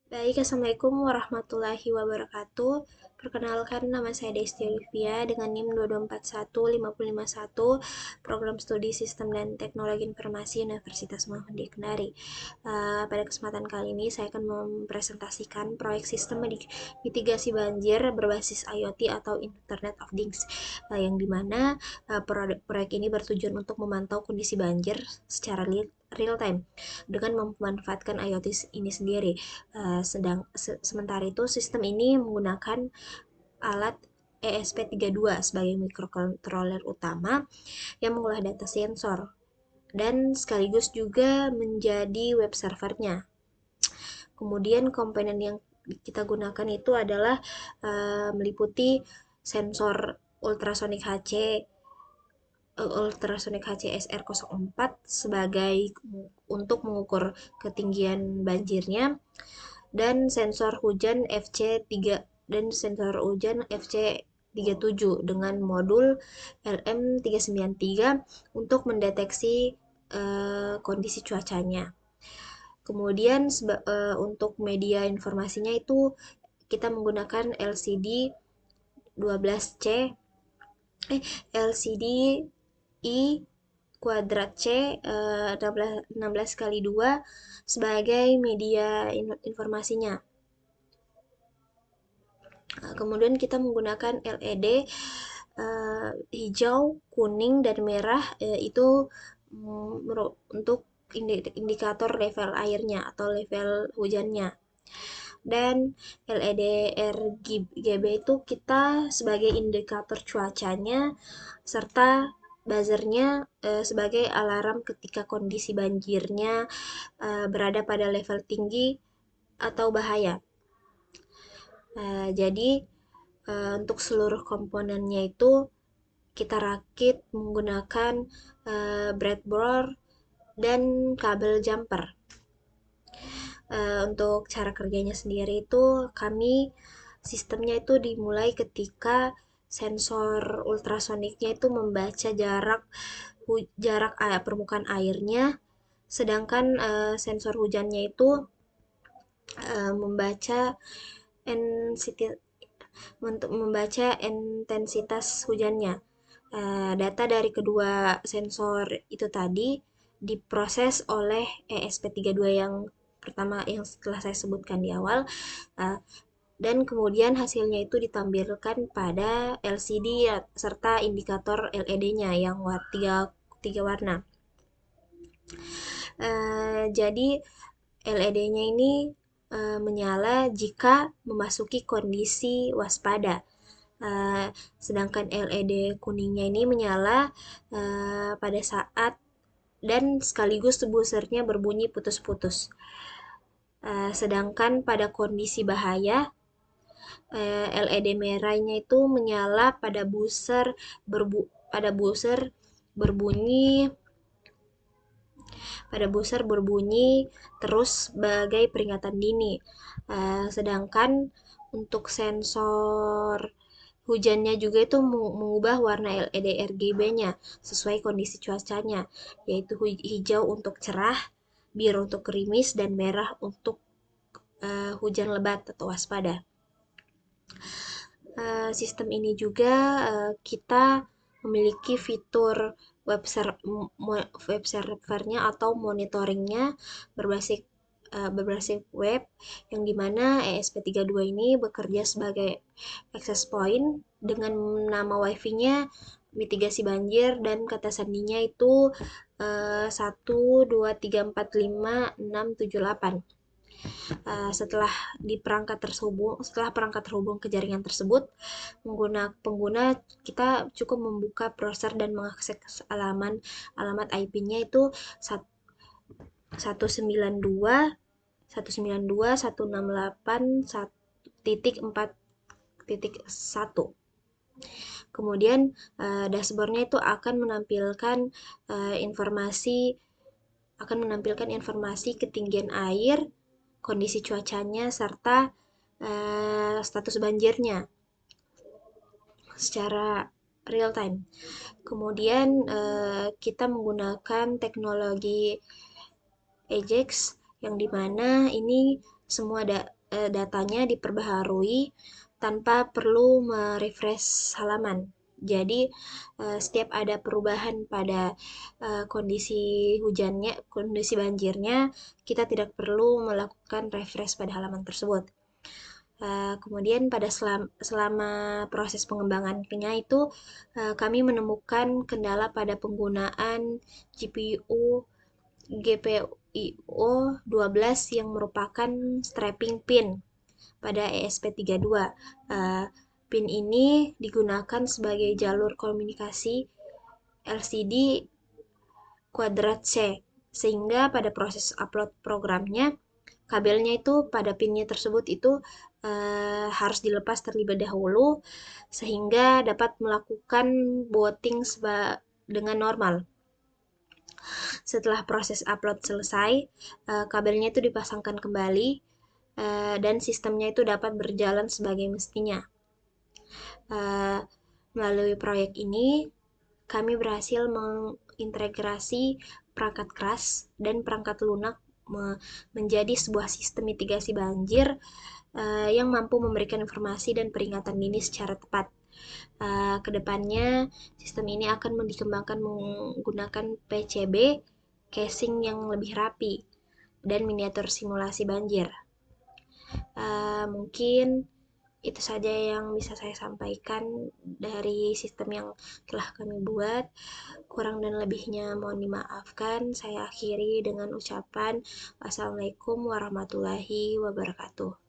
Baik, Assalamualaikum warahmatullahi wabarakatuh. Perkenalkan, nama saya Desti Olivia dengan NIM 22415051, Program Studi Sistem dan Teknologi Informasi Universitas Muhammadiyah Kendari. Pada kesempatan kali ini saya akan mempresentasikan proyek sistem mitigasi banjir berbasis IoT atau Internet of Things, yang dimana proyek ini bertujuan untuk memantau kondisi banjir secara real time dengan memanfaatkan IoT ini sendiri. Sementara itu sistem ini menggunakan alat ESP32 sebagai microcontroller utama yang mengolah data sensor dan sekaligus juga menjadi web servernya. Kemudian komponen yang kita gunakan itu adalah meliputi sensor ultrasonic HC ultrasonic HCSR04 sebagai untuk mengukur ketinggian banjirnya, dan sensor hujan FC3 dan sensor hujan FC37 dengan modul LM393 untuk mendeteksi kondisi cuacanya. Kemudian untuk media informasinya itu kita menggunakan LCD 12C LCD I kuadrat C 16 kali 2 sebagai media informasinya. Kemudian kita menggunakan LED hijau, kuning, dan merah, itu untuk indikator level airnya atau level hujannya. Dan LED RGB itu kita sebagai indikator cuacanya, serta buzzernya sebagai alarm ketika kondisi banjirnya berada pada level tinggi atau bahaya. Jadi untuk seluruh komponennya itu kita rakit menggunakan breadboard dan kabel jumper. Untuk cara kerjanya sendiri itu sistemnya itu dimulai ketika sensor ultrasoniknya itu membaca jarak permukaan airnya, sedangkan sensor hujannya itu membaca intensitas hujannya. Data dari kedua sensor itu tadi diproses oleh ESP32 yang pertama yang setelah saya sebutkan di awal, dan kemudian hasilnya itu ditampilkan pada LCD serta indikator LED-nya yang tiga warna. Jadi LED-nya ini menyala jika memasuki kondisi waspada. Sedangkan LED kuningnya ini menyala pada saat dan sekaligus buzzernya berbunyi putus-putus. Sedangkan pada kondisi bahaya, LED merahnya itu menyala pada buzzer berbunyi terus sebagai peringatan dini. Sedangkan untuk sensor hujannya juga itu mengubah warna LED RGB-nya sesuai kondisi cuacanya, yaitu hijau untuk cerah, biru untuk gerimis, dan merah untuk hujan lebat atau waspada. Sistem ini juga kita memiliki fitur web servernya atau monitoringnya berbasis web, yang dimana ESP32 ini bekerja sebagai access point dengan nama wifi-nya mitigasi banjir dan kata sandinya itu 1234568. Setelah perangkat terhubung ke jaringan tersebut, pengguna kita cukup membuka browser dan mengakses alamat IP-nya itu 192.168.4.1. Kemudian dashboardnya itu akan menampilkan informasi ketinggian air, kondisi cuacanya, serta status banjirnya secara real time. Kemudian kita menggunakan teknologi Ajax, yang dimana ini datanya diperbaharui tanpa perlu merefresh halaman. Jadi setiap ada perubahan pada kondisi hujannya, kondisi banjirnya, kita tidak perlu melakukan refresh pada halaman tersebut. Kemudian pada selama proses pengembangannya itu kami menemukan kendala pada penggunaan GPU GPIO 12 yang merupakan strapping pin pada ESP32. Pin ini digunakan sebagai jalur komunikasi LCD kuadrat C, sehingga pada proses upload programnya, kabelnya itu pada pinnya tersebut itu harus dilepas terlebih dahulu, sehingga dapat melakukan booting dengan normal. Setelah proses upload selesai, kabelnya itu dipasangkan kembali, dan sistemnya itu dapat berjalan sebagai mestinya. Melalui proyek ini, kami berhasil mengintegrasi perangkat keras dan perangkat lunak menjadi sebuah sistem mitigasi banjir yang mampu memberikan informasi dan peringatan dini secara tepat. Kedepannya, sistem ini akan dikembangkan menggunakan PCB, casing yang lebih rapi, dan miniatur simulasi banjir. Mungkin itu saja yang bisa saya sampaikan dari sistem yang telah kami buat. Kurang dan lebihnya mohon dimaafkan. Saya akhiri dengan ucapan wassalamualaikum warahmatullahi wabarakatuh.